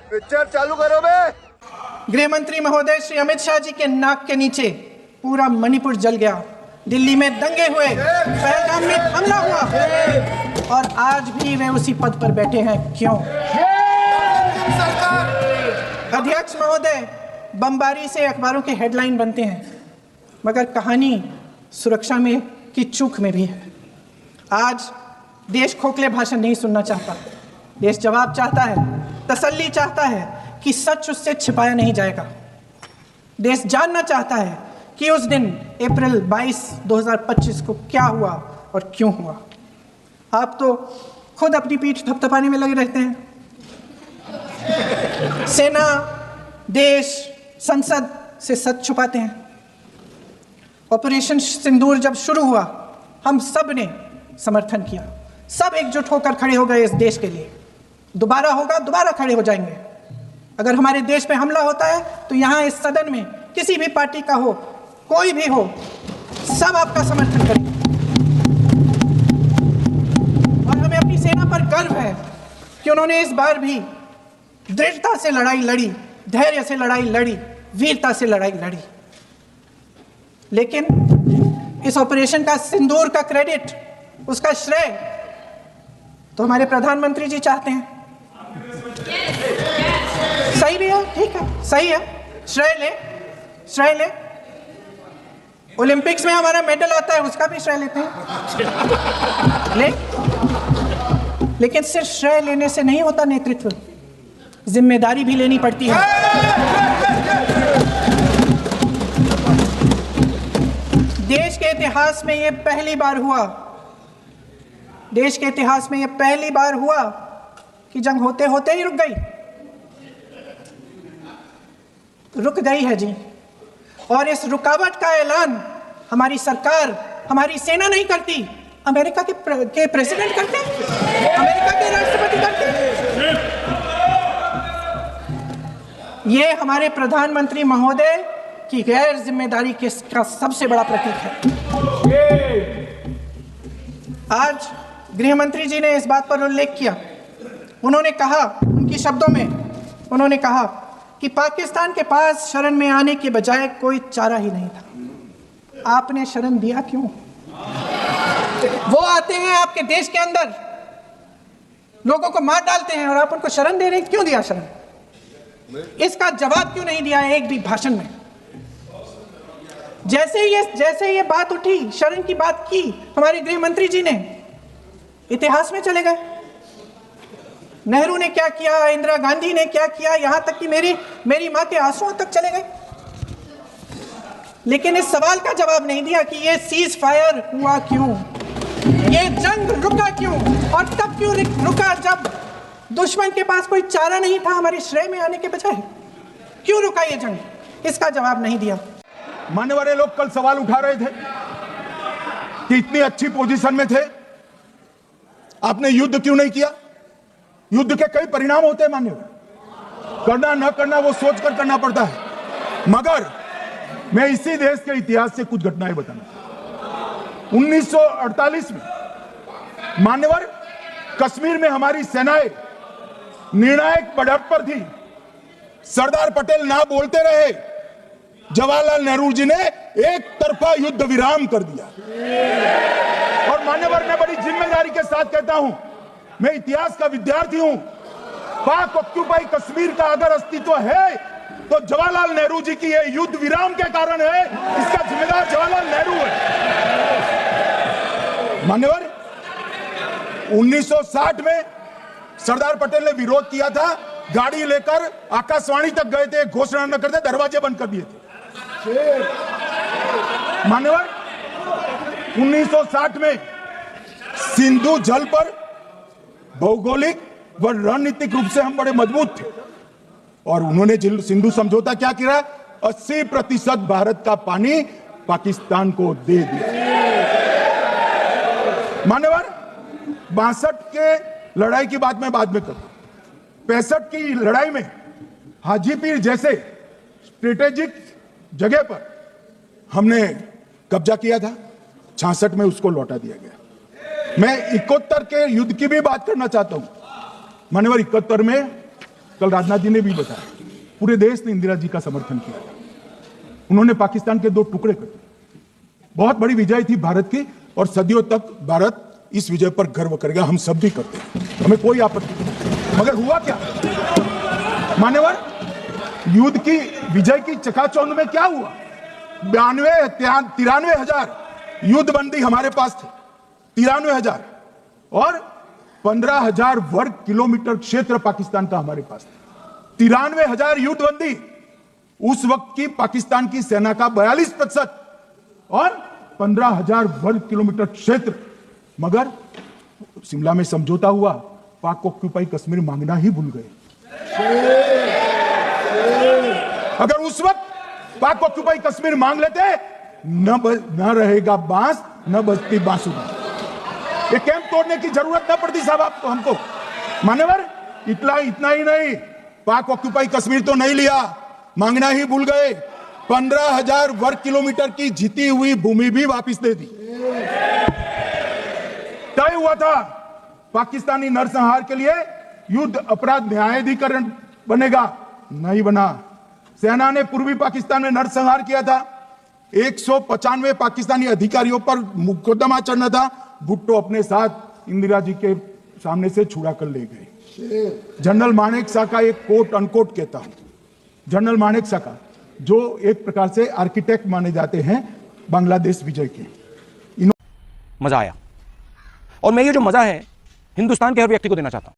Picture चालू करो बे। गृह मंत्री महोदय श्री अमित शाह जी के नाक के नीचे पूरा मणिपुर जल गया, दिल्ली में दंगे हुए, पहलगाम में हमला हुआ और आज भी वे उसी पद पर बैठे हैं। क्यों? अध्यक्ष महोदय, बमबारी से अखबारों के हेडलाइन बनते हैं, मगर कहानी सुरक्षा में की चूक में भी है। आज देश खोखले भाषण नहीं सुनना चाहता, देश जवाब चाहता है, तसल्ली चाहता है कि सच उससे छिपाया नहीं जाएगा। देश जानना चाहता है कि उस दिन अप्रैल 22, 2025 को क्या हुआ और क्यों हुआ। आप तो खुद अपनी पीठ थपथपाने में लगे रहते हैं। सेना, देश, संसद से सच छुपाते हैं। ऑपरेशन सिंदूर जब शुरू हुआ, हम सब ने समर्थन किया, सब एकजुट होकर खड़े हो गए इस देश के लिए। दोबारा होगा, दोबारा खड़े हो जाएंगे। अगर हमारे देश पे हमला होता है तो यहाँ इस सदन में किसी भी पार्टी का हो, कोई भी हो, सब आपका समर्थन करेंगे। और हमें अपनी सेना पर गर्व है कि उन्होंने इस बार भी दृढ़ता से लड़ाई लड़ी, धैर्य से लड़ाई लड़ी, वीरता से लड़ाई लड़ी। लेकिन इस ऑपरेशन का सिंदूर का क्रेडिट, उसका श्रेय तो हमारे प्रधानमंत्री जी चाहते हैं। सही भी है, ठीक है, सही है, श्रेय ले। ओलंपिक्स में हमारा मेडल आता है, उसका भी श्रेय लेते हैं। लेकिन सिर्फ श्रेय लेने से नहीं होता नेतृत्व, जिम्मेदारी भी लेनी पड़ती है। देश के इतिहास में यह पहली बार हुआ कि जंग होते होते ही रुक गई है जी। और इस रुकावट का ऐलान हमारी सरकार, हमारी सेना नहीं करती, अमेरिका के प्रेसिडेंट करते हैं, अमेरिका के राष्ट्रपति करते हैं। ये हमारे प्रधानमंत्री महोदय की गैर जिम्मेदारी का सबसे बड़ा प्रतीक है। आज गृह मंत्री जी ने इस बात पर उल्लेख किया। उन्होंने कहा, उनके शब्दों में उन्होंने कहा कि पाकिस्तान के पास शरण में आने के बजाय कोई चारा ही नहीं था। आपने शरण दिया क्यों? वो आते हैं आपके देश के अंदर, लोगों को मार डालते हैं और आप उनको शरण दे रहे हैं। क्यों दिया शरण? इसका जवाब क्यों नहीं दिया एक भी भाषण में? जैसे ये बात उठी, शरण की बात की, हमारे गृह मंत्री जी ने इतिहास में चले गए। नेहरू ने क्या किया, इंदिरा गांधी ने क्या किया, यहां तक कि मेरी मां के आंसुओं तक चले गए। लेकिन इस सवाल का जवाब नहीं दिया कि ये सीज फायर हुआ क्यों, ये जंग रुका क्यों, और तब क्यों रुका जब दुश्मन के पास कोई चारा नहीं था हमारे श्रेय में आने के बजाय। क्यों रुका ये जंग? इसका जवाब नहीं दिया। मान्यवर लोग कल सवाल उठा रहे थे कि इतनी अच्छी पोजीशन में थे, आपने युद्ध क्यों नहीं किया? युद्ध के कई परिणाम होते हैं मान्यवर, करना न करना वो सोचकर करना पड़ता है। मगर मैं इसी देश के इतिहास से कुछ घटनाएं बताना। 1948 में मान्यवर कश्मीर में हमारी सेनाएं निर्णायक बढ़त पर थी। सरदार पटेल ना बोलते रहे, जवाहरलाल नेहरू जी ने एक तरफा युद्ध विराम कर दिया। और मान्यवर मैं बड़ी जिम्मेदारी के साथ कहता हूं, मैं इतिहास का विद्यार्थी हूं। पाक ऑक्यूपाई कश्मीर का अगर अस्तित्व है तो जवाहरलाल नेहरू जी की यह युद्ध विराम के कारण है। इसका जिम्मेदार जवाहरलाल नेहरू है। मान्यवर 1960 में सरदार पटेल ने विरोध किया था, गाड़ी लेकर आकाशवाणी तक गए थे, घोषणा न करते दरवाजे बंद कर दिए थे। मान्यवर 1960 में सिंधु जल पर भौगोलिक व रणनीतिक रूप से हम बड़े मजबूत थे और उन्होंने सिंधु समझौता क्या किया? 80% भारत का पानी पाकिस्तान को दे दिया। मान्यवर 62 के लड़ाई की बात मैं बाद में करूं। 65 की लड़ाई में हाजीपीर जैसे स्ट्रेटेजिक जगह पर हमने कब्जा किया था, 66 में उसको लौटा दिया गया। मैं 71 के युद्ध की भी बात करना चाहता हूं। मान्यवर 71 में कल राजनाथ जी ने भी बताया, पूरे देश ने इंदिरा जी का समर्थन किया। उन्होंने पाकिस्तान के 2 टुकड़े कर दिए। बहुत बड़ी विजय थी भारत की, और सदियों तक भारत इस विजय पर गर्व करेगा। हम सब भी करते हैं, हमें कोई आपत्ति नहीं। मगर हुआ क्या मान्यवर, युद्ध की विजय की चकाचौंध में क्या हुआ? 93,000 युद्ध बंदी हमारे पास थे, 93,000, और 15,000 वर्ग किलोमीटर क्षेत्र पाकिस्तान का हमारे पास था। 93,000 युद्ध बंदी, उस वक्त की पाकिस्तान की सेना का 42%, और 15,000 वर्ग किलोमीटर क्षेत्र। मगर शिमला में समझौता हुआ, पाक ऑक्यूपाई कश्मीर मांगना ही भूल गए। अगर उस वक्त पाक ऑक्यूपाई कश्मीर मांग लेते, न रहेगा बांस, न बजती बांसुरी। ये कैंप तोड़ने की जरूरत न पड़ती साहब आपको, हमको। मान्यवर, इतना ही नहीं, पाक ऑक्यूपाई कश्मीर तो नहीं लिया, मांगना ही भूल गए, 15,000 वर्ग किलोमीटर की जीती हुई भूमि भी वापस दे दी। तय हुआ था पाकिस्तानी नरसंहार के लिए युद्ध अपराध न्यायाधिकरण बनेगा, नहीं बना। सेना ने पूर्वी पाकिस्तान में नरसंहार किया था, 195 पाकिस्तानी अधिकारियों पर मुकदमा चढ़ना था। भुट्टो अपने साथ इंदिरा जी के सामने से छुड़ा कर ले गए। जनरल मानेकशॉ का एक कोट अनकोट कहता हूं, जनरल मानेकशॉ का, जो एक प्रकार से आर्किटेक्ट माने जाते हैं बांग्लादेश विजय के। मजा आया, और मैं ये जो मजा है हिंदुस्तान के हर व्यक्ति को देना चाहता हूं।